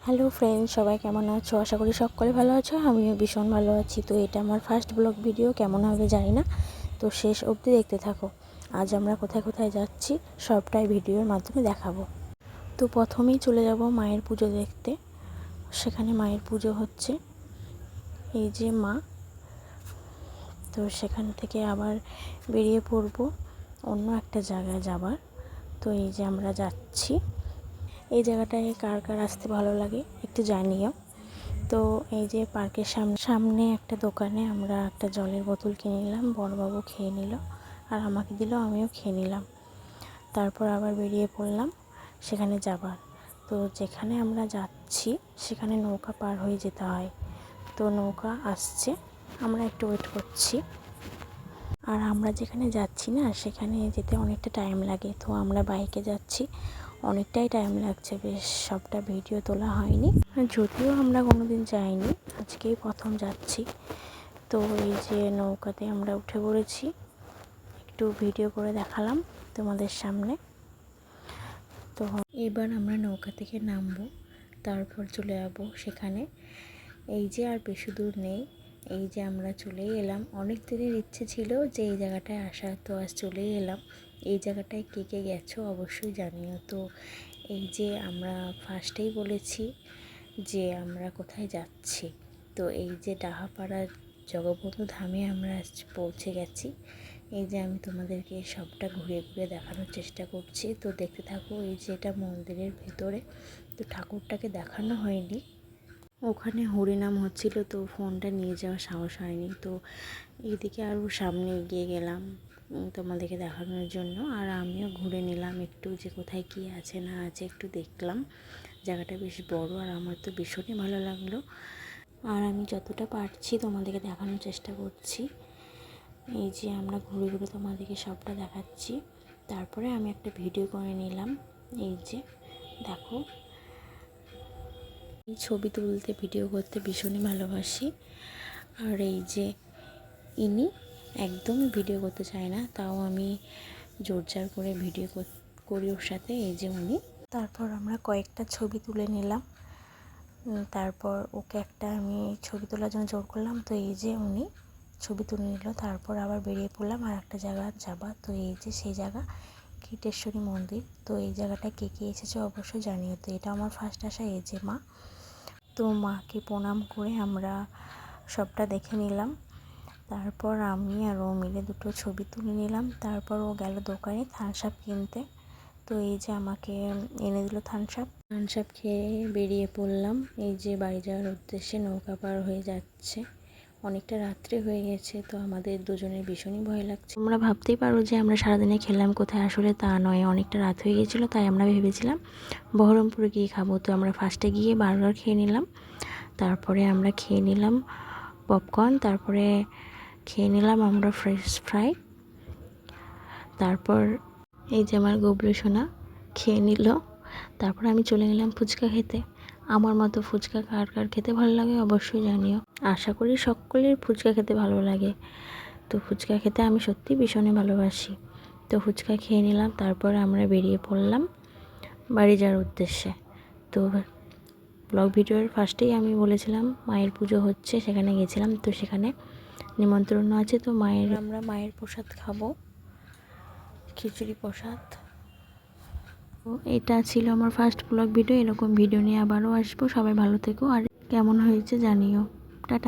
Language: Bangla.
হ্যালো ফ্রেন্ডস, সবাই কেমন আছো? আশা করি সকলে ভালো আছো। আমিও ভীষণ ভালো আছি। তো এটা আমার ফার্স্ট ব্লগ ভিডিও, কেমন হবে জানি না, তো শেষ অবধি দেখতে থাকো। আজ আমরা কোথায় কোথায় যাচ্ছি সবটাই ভিডিওর মাধ্যমে দেখাবো। তো প্রথমেই চলে যাব মায়ের পুজো দেখতে। সেখানে মায়ের পুজো হচ্ছে, এই যে মা। তো সেখান থেকে আবার বেরিয়ে পড়বো অন্য একটা জায়গায় যাবার। তো এই যে আমরা যাচ্ছি। এই জায়গাটায় কার কার আসতে ভালো লাগে একটু জানিও। তো এই যে পার্কের সামনে একটা দোকানে আমরা একটা জলের বোতল কিনে নিলাম। বড়বাবু খেয়ে নিল আর আমাকে দিল, আমিও খেয়ে নিলাম। তারপর আবার বেরিয়ে পড়লাম সেখানে যাবার। তো যেখানে আমরা যাচ্ছি সেখানে নৌকা পার হয়ে যেতে হয়। তো নৌকা আসছে, আমরা একটু ওয়েট করছি। আর আমরা যেখানে যাচ্ছি না সেখানে যেতে অনেকটা টাইম লাগে। তো আমরা বাইকে যাচ্ছি, অনেকটাই টাইম লাগছে। বেশ সবটা ভিডিও তোলা হয়নি, যদিও আমরা কোনোদিন যাইনি, আজকেই প্রথম যাচ্ছি। তো এই যে নৌকাতে আমরা উঠে পড়েছি, একটু ভিডিও করে দেখালাম তোমাদের সামনে। তো এবার আমরা নৌকা থেকে নামবো, তারপর চলে যাবো সেখানে। এই যে আর বেশি দূর নেই, এই যে আমরা চলেই এলাম। অনেক দিনের ইচ্ছে ছিল যে এই জায়গাটায় আসার, তো আজ চলেই এলাম। এই জায়গাটায় কে কে গেছো অবশ্যই জানিও। তো এই যে আমরা ফার্স্টেই বলেছি যে আমরা কোথায় যাচ্ছি। তো এই যে ডাহাপাড়া জগবন্ধু ধামে আমরা পৌঁছে গেছি। এই যে আমি তোমাদেরকে সবটা ঘুরে ঘুরে দেখানোর চেষ্টা করছি, তো দেখতে থাকো। এই যে এটা মন্দিরের ভেতরে, তো ঠাকুরটাকে দেখানো হয়নি, ওখানে হরিনাম হচ্ছিল, তো ফোনটা নিয়ে যাওয়ার সাহস হয়নি। তো এইদিকে আরও সামনে এগিয়ে গেলাম তোমাদেরকে দেখানোর জন্য। আর আমিও ঘুরে নিলাম একটু, যে কোথায় কী আছে না আছে একটু দেখলাম। জায়গাটা বেশ বড় আর আমার তো ভীষণই ভালো লাগলো। আর আমি যতটা পারছি তোমাদেরকে দেখানোর চেষ্টা করছি। এই যে আমরা ঘুরে ঘুরে তোমাদেরকে সবটা দেখাচ্ছি। তারপরে আমি একটা ভিডিও করে নিলাম। এই যে দেখো, এই ছবি তুলতে ভিডিও করতে ভীষণই ভালোবাসি। আর এই যে ইনি একদমই ভিডিও করতে চায় না, তাও আমি জোরজার করে ভিডিও করি ওর সাথে। এই যে উনি। তারপর আমরা কয়েকটা ছবি তুলে নিলাম। তারপর ওকে একটা আমি ছবি তোলার জন্য জোর করলাম। তো এই যে উনি ছবি তুলে নিল। তারপর আবার বেরিয়ে পড়লাম আর একটা জায়গা যাবা। তো এই যে সেই জায়গা কীটেশ্বরী মন্দির। তো এই জায়গাটা কে কে এসেছে অবশ্যই জানিও। তো এটা আমার ফার্স্ট আসা। এই যে মা, তো মাকে প্রণাম করে আমরা সবটা দেখে নিলাম। তারপর আমি আর ও মিলে দুটো ছবি তুলে নিলাম। তারপর ও গেল দোকানে থামস আপ কিনতে। তো এই যে আমাকে এনে দিল থামস আপ খেয়ে বেরিয়ে পড়লাম। এই যে বাড়ি যাওয়ার উদ্দেশ্যে নৌকা পার হয়ে যাচ্ছে। অনেকটা রাত্রে হয়ে গেছে, তো আমাদের দুজনের ভীষণই ভয় লাগছে। তোমরা ভাবতেই পারো যে আমরা সারাদিনে খেলাম কোথায়, আসলে তা নয়, অনেকটা রাত হয়ে গেছিলো। তাই আমরা ভেবেছিলাম বহরমপুরে গিয়ে খাবো। তো আমরা ফার্স্টে গিয়ে বার্গার খেয়ে নিলাম, তারপরে আমরা খেয়ে নিলাম পপকর্ন, তারপরে খেয়ে নিলাম আমরা ফ্রেঞ্চ ফ্রাই। তারপর এই যে আমার গবলু সোনা খেয়ে নিল। তারপর আমি চলে গেলাম ফুচকা খেতে। আমার মতো ফুচকা কার কার খেতে ভালো লাগে অবশ্যই জানিও। আশা করি সকলের ফুচকা খেতে ভালো লাগে। তো ফুচকা খেতে আমি সত্যি ভীষণই ভালোবাসি। তো ফুচকা খেয়ে নিলাম, তারপর আমরা বেরিয়ে পড়লাম বাড়ি যাওয়ার উদ্দেশ্যে। তো ব্লগ ভিডিওর ফার্স্টেই আমি বলেছিলাম মায়ের পুজো হচ্ছে, সেখানে গেছিলাম। তো সেখানে নিমন্ত্রণ আছে, তো আমরা মায়ের প্রসাদ খাবো, খিচুড়ি প্রসাদ। তো এটা ছিল আমার ফার্স্ট ব্লগ ভিডিও। এরকম ভিডিও নিয়ে আবারও আসবো। সবাই ভালো থেকো, আর কেমন হয়েছে জানিও। টাটা।